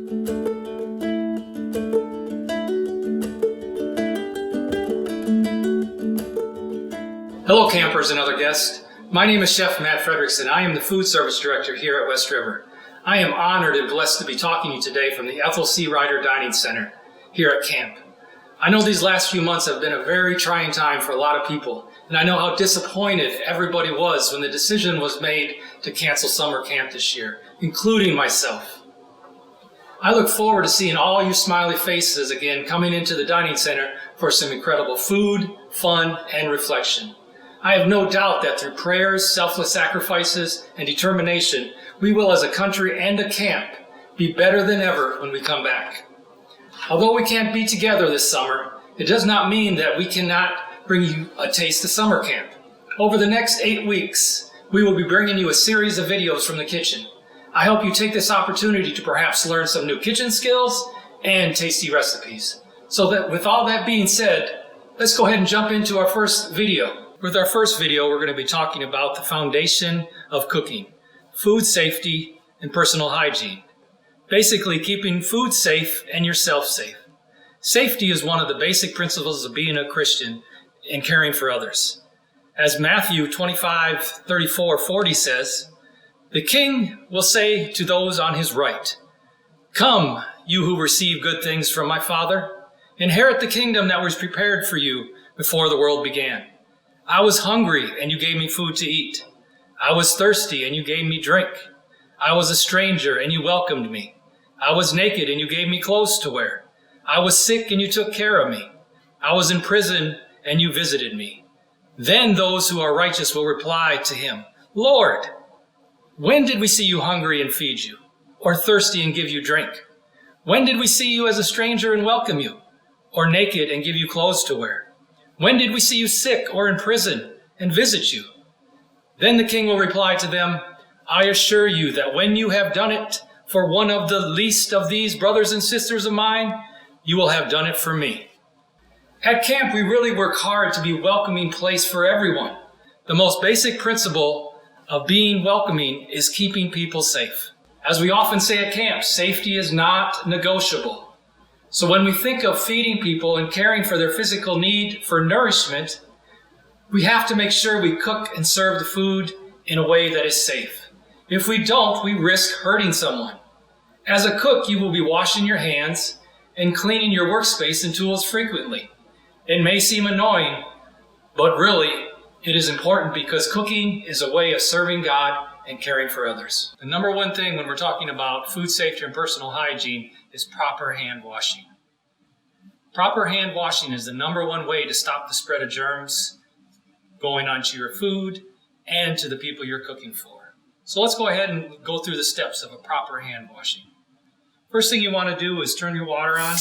Hello campers and other guests. My name is Chef Matt Frederickson. I am the food service director here at West River. I am honored and blessed to be talking to you today from the Ethel C. Ryder Dining Center here at camp. I know these last few months have been a very trying time for a lot of people, and I know how disappointed everybody was when the decision was made to cancel summer camp this year, including myself. I look forward to seeing all you smiley faces again coming into the dining center for some incredible food, fun, and reflection. I have no doubt that through prayers, selfless sacrifices, and determination, we will as a country and a camp be better than ever when we come back. Although we can't be together this summer, it does not mean that we cannot bring you a taste of summer camp. Over the next 8 weeks, we will be bringing you a series of videos from the kitchen. I hope you take this opportunity to perhaps learn some new kitchen skills and tasty recipes. So that with all that being said, let's go ahead and jump into our first video. With our first video, we're going to be talking about the foundation of cooking, food safety, and personal hygiene. Basically, keeping food safe and yourself safe. Safety is one of the basic principles of being a Christian and caring for others. As Matthew 25:34-40 says, "The king will say to those on his right, 'Come, you who receive good things from my Father, inherit the kingdom that was prepared for you before the world began. I was hungry, and you gave me food to eat. I was thirsty, and you gave me drink. I was a stranger, and you welcomed me. I was naked, and you gave me clothes to wear. I was sick, and you took care of me. I was in prison, and you visited me.' Then those who are righteous will reply to him, 'Lord, when did we see you hungry and feed you, or thirsty and give you drink? When did we see you as a stranger and welcome you, or naked and give you clothes to wear? When did we see you sick or in prison and visit you?' Then the king will reply to them, 'I assure you that when you have done it for one of the least of these brothers and sisters of mine, you will have done it for me.'" At camp, we really work hard to be a welcoming place for everyone. The most basic principle of being welcoming is keeping people safe. As we often say at camp, safety is not negotiable. So when we think of feeding people and caring for their physical need for nourishment, we have to make sure we cook and serve the food in a way that is safe. If we don't, we risk hurting someone. As a cook, you will be washing your hands and cleaning your workspace and tools frequently. It may seem annoying, but really, it is important because cooking is a way of serving God and caring for others. The number one thing when we're talking about food safety and personal hygiene is proper hand washing. Proper hand washing is the number one way to stop the spread of germs going onto your food and to the people you're cooking for. So let's go ahead and go through the steps of a proper hand washing. First thing you want to do is turn your water on.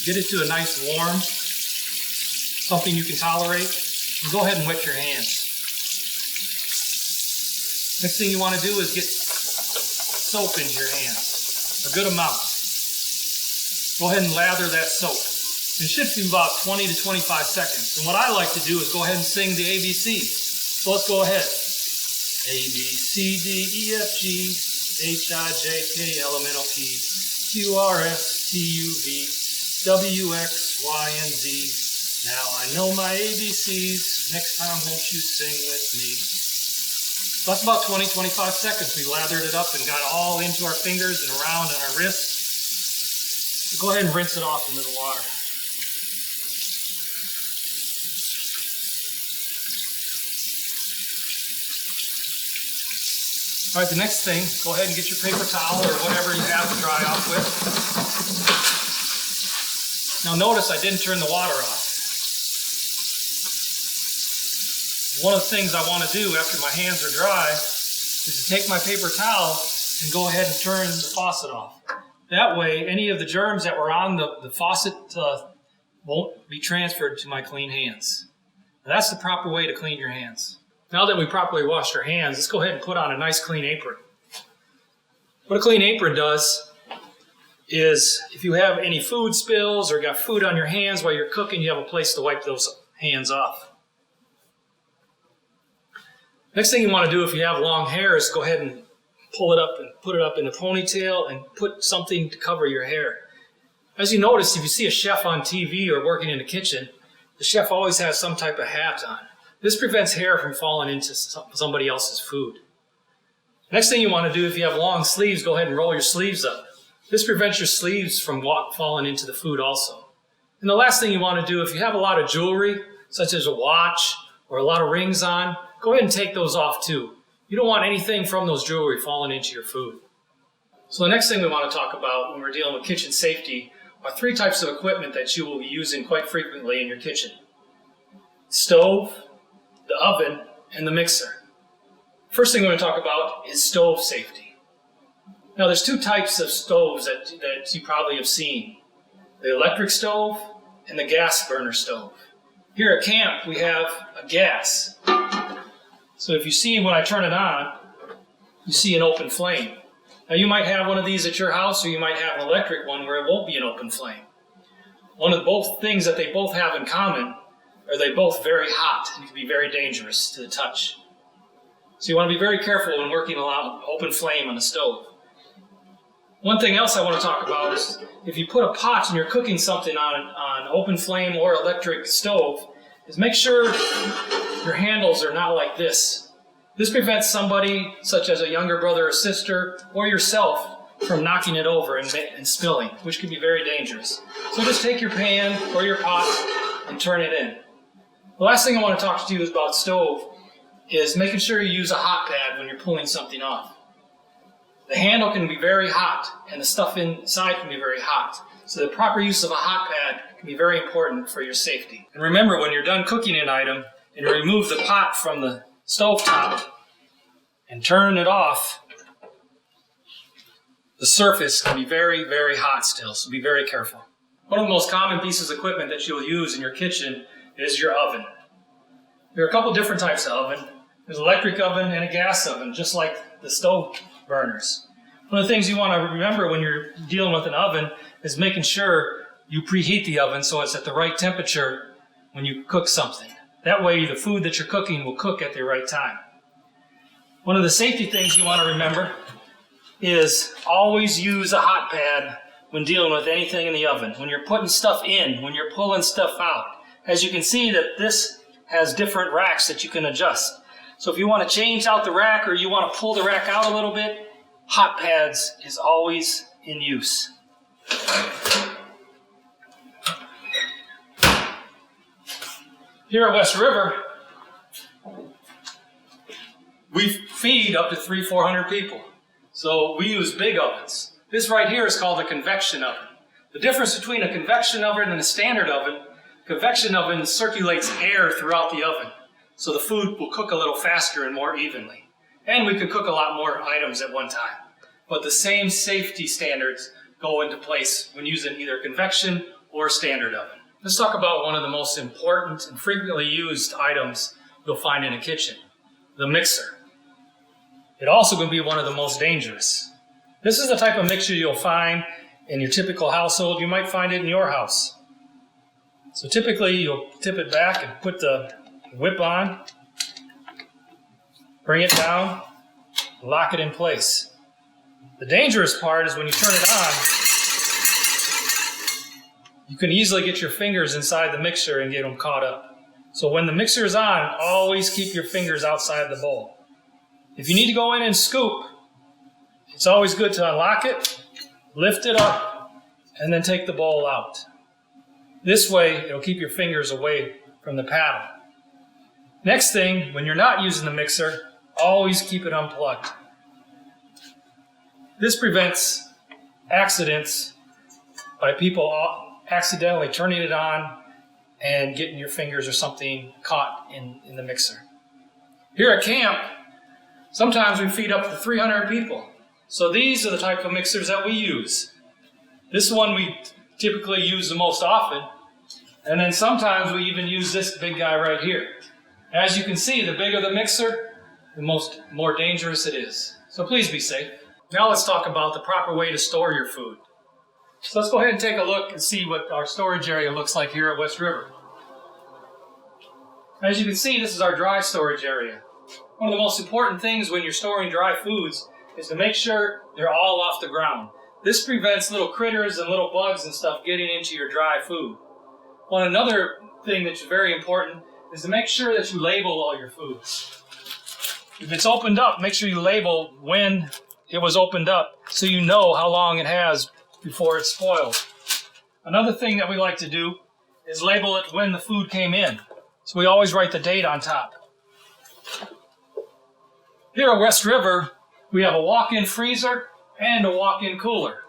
Get it to a nice warm, something you can tolerate, and go ahead and wet your hands. Next thing you want to do is get soap into your hands, a good amount. Go ahead and lather that soap. It should be about 20 to 25 seconds. And what I like to do is go ahead and sing the ABCs. So let's go ahead. A, B, C, D, E, F, G, H, I, J, K, L, M, N, O, P, Q, R, S, T, U, V, W, X, Y, and Z. Now I know my ABCs. Next time won't you sing with me? So that's about 20, 25 seconds. We lathered it up and got all into our fingers and around on our wrists. So go ahead and rinse it off into the water. All right, the next thing, go ahead and get your paper towel or whatever you have to dry off with. Now notice I didn't turn the water off. One of the things I want to do after my hands are dry is to take my paper towel and go ahead and turn the faucet off. That way, any of the germs that were on the faucet won't be transferred to my clean hands. Now, that's the proper way to clean your hands. Now that we properly washed our hands, let's go ahead and put on a nice clean apron. What a clean apron does is if you have any food spills or got food on your hands while you're cooking, you have a place to wipe those hands off. Next thing you want to do if you have long hair is go ahead and pull it up and put it up in a ponytail and put something to cover your hair. As you notice, if you see a chef on TV or working in the kitchen, the chef always has some type of hat on. This prevents hair from falling into somebody else's food. Next thing you want to do, if you have long sleeves, go ahead and roll your sleeves up. This prevents your sleeves from falling into the food also. And the last thing you want to do, if you have a lot of jewelry, such as a watch or a lot of rings on, go ahead and take those off too. You don't want anything from those jewelry falling into your food. So the next thing we want to talk about when we're dealing with kitchen safety are 3 types of equipment that you will be using quite frequently in your kitchen: stove, the oven, and the mixer. First thing we're going to talk about is stove safety. Now there's 2 types of stoves that you probably have seen: the electric stove and the gas burner stove. Here at camp we have a gas. So if you see when I turn it on, you see an open flame. Now you might have one of these at your house, or you might have an electric one where it won't be an open flame. One of both things that they both have in common are they're both very hot and can be very dangerous to the touch. So you want to be very careful when working on open flame on the stove. One thing else I want to talk about is if you put a pot and you're cooking something on open flame or electric stove, is make sure your handles are not like this. This prevents somebody, such as a younger brother or sister, or yourself, from knocking it over and spilling, which can be very dangerous. So just take your pan or your pot and turn it in. The last thing I want to talk to you about stove is making sure you use a hot pad when you're pulling something off. The handle can be very hot, and the stuff inside can be very hot. So the proper use of a hot pad can be very important for your safety. And remember, when you're done cooking an item and you remove the pot from the stove top and turn it off, the surface can be very, very hot still, so be very careful. One of the most common pieces of equipment that you'll use in your kitchen is your oven. There are a couple different types of oven. There's an electric oven and a gas oven, just like the stove burners. One of the things you want to remember when you're dealing with an oven is making sure you preheat the oven so it's at the right temperature when you cook something. That way the food that you're cooking will cook at the right time. One of the safety things you want to remember is always use a hot pad when dealing with anything in the oven. When you're putting stuff in, when you're pulling stuff out. As you can see that this has different racks that you can adjust. So if you want to change out the rack or you want to pull the rack out a little bit, hot pads is always in use. Here at West River, we feed up to 300-400 people. So we use big ovens. This right here is called a convection oven. The difference between a convection oven and a standard oven, convection oven circulates air throughout the oven. So the food will cook a little faster and more evenly. And we can cook a lot more items at one time. But the same safety standards go into place when using either convection or standard oven. Let's talk about one of the most important and frequently used items you'll find in a kitchen, the mixer. It also can be one of the most dangerous. This is the type of mixer you'll find in your typical household. You might find it in your house. So typically you'll tip it back and put the whip on, bring it down, lock it in place. The dangerous part is when you turn it on, you can easily get your fingers inside the mixer and get them caught up. So when the mixer is on, always keep your fingers outside the bowl. If you need to go in and scoop, it's always good to unlock it, lift it up, and then take the bowl out. This way, it'll keep your fingers away from the paddle. Next thing, when you're not using the mixer, always keep it unplugged. This prevents accidents by people accidentally turning it on and getting your fingers or something caught in the mixer. Here at camp, sometimes we feed up to 300 people. So these are the type of mixers that we use. This one we typically use the most often. And then sometimes we even use this big guy right here. As you can see, the bigger the mixer, the more dangerous it is. So please be safe. Now let's talk about the proper way to store your food. So let's go ahead and take a look and see what our storage area looks like here at West River. As you can see, this is our dry storage area. One of the most important things when you're storing dry foods is to make sure they're all off the ground. This prevents little critters and little bugs and stuff getting into your dry food. Another thing that's very important is to make sure that you label all your foods. If it's opened up, make sure you label when it was opened up so you know how long it has before it's spoiled. Another thing that we like to do is label it when the food came in. So we always write the date on top. Here at West River, we have a walk-in freezer and a walk-in cooler.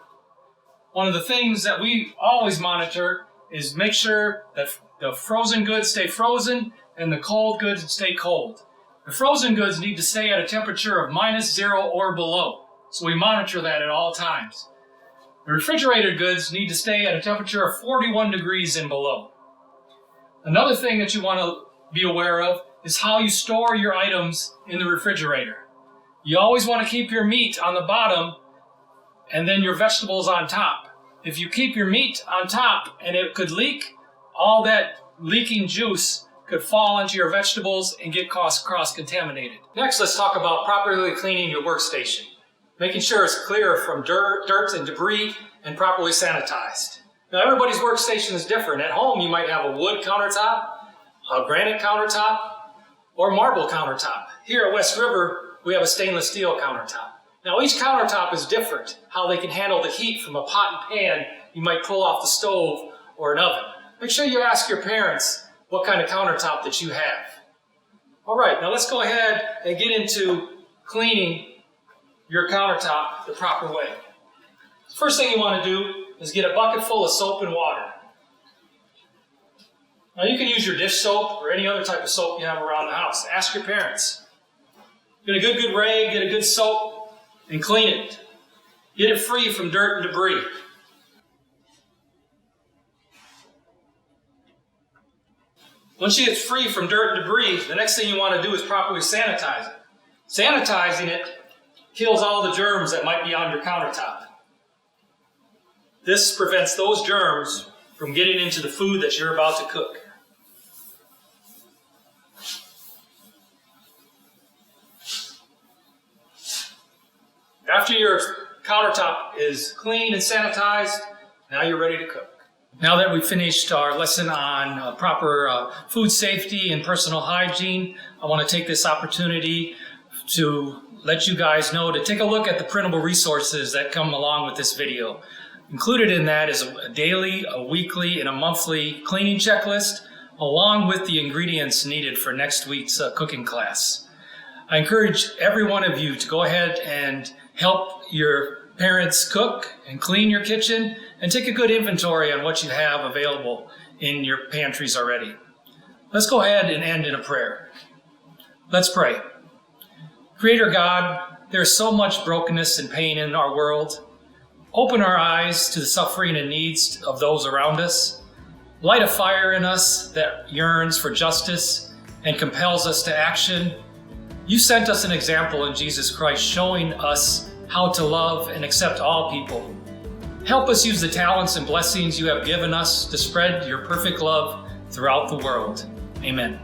One of the things that we always monitor is make sure that the frozen goods stay frozen and the cold goods stay cold. The frozen goods need to stay at a temperature of -0 or below, so we monitor that at all times. The refrigerated goods need to stay at a temperature of 41 degrees and below. Another thing that you want to be aware of is how you store your items in the refrigerator. You always want to keep your meat on the bottom and then your vegetables on top. If you keep your meat on top and it could leak, all that leaking juice could fall into your vegetables and get cross-contaminated. Next, let's talk about properly cleaning your workstation. Making sure it's clear from dirt and debris and properly sanitized. Now, everybody's workstation is different. At home, you might have a wood countertop, a granite countertop, or marble countertop. Here at West River, we have a stainless steel countertop. Now, each countertop is different, how they can handle the heat from a pot and pan you might pull off the stove or an oven. Make sure you ask your parents what kind of countertop that you have. All right, now let's go ahead and get into cleaning your countertop the proper way. First thing you want to do is get a bucket full of soap and water. Now you can use your dish soap or any other type of soap you have around the house. Ask your parents. Get a good rag, get a good soap, and clean it. Get it free from dirt and debris. Once you get free from dirt and debris, the next thing you want to do is properly sanitize it. Sanitizing it kills all the germs that might be on your countertop. This prevents those germs from getting into the food that you're about to cook. After your countertop is clean and sanitized, now you're ready to cook. Now that we've finished our lesson on proper food safety and personal hygiene, I want to take this opportunity to let you guys know to take a look at the printable resources that come along with this video. Included in that is a daily, a weekly, and a monthly cleaning checklist, along with the ingredients needed for next week's cooking class. I encourage every one of you to go ahead and help your parents cook and clean your kitchen and take a good inventory on what you have available in your pantries already. Let's go ahead and end in a prayer. Let's pray. Creator God, there's so much brokenness and pain in our world. Open our eyes to the suffering and needs of those around us. Light a fire in us that yearns for justice and compels us to action. You sent us an example in Jesus Christ, showing us how to love and accept all people. Help us use the talents and blessings you have given us to spread your perfect love throughout the world. Amen.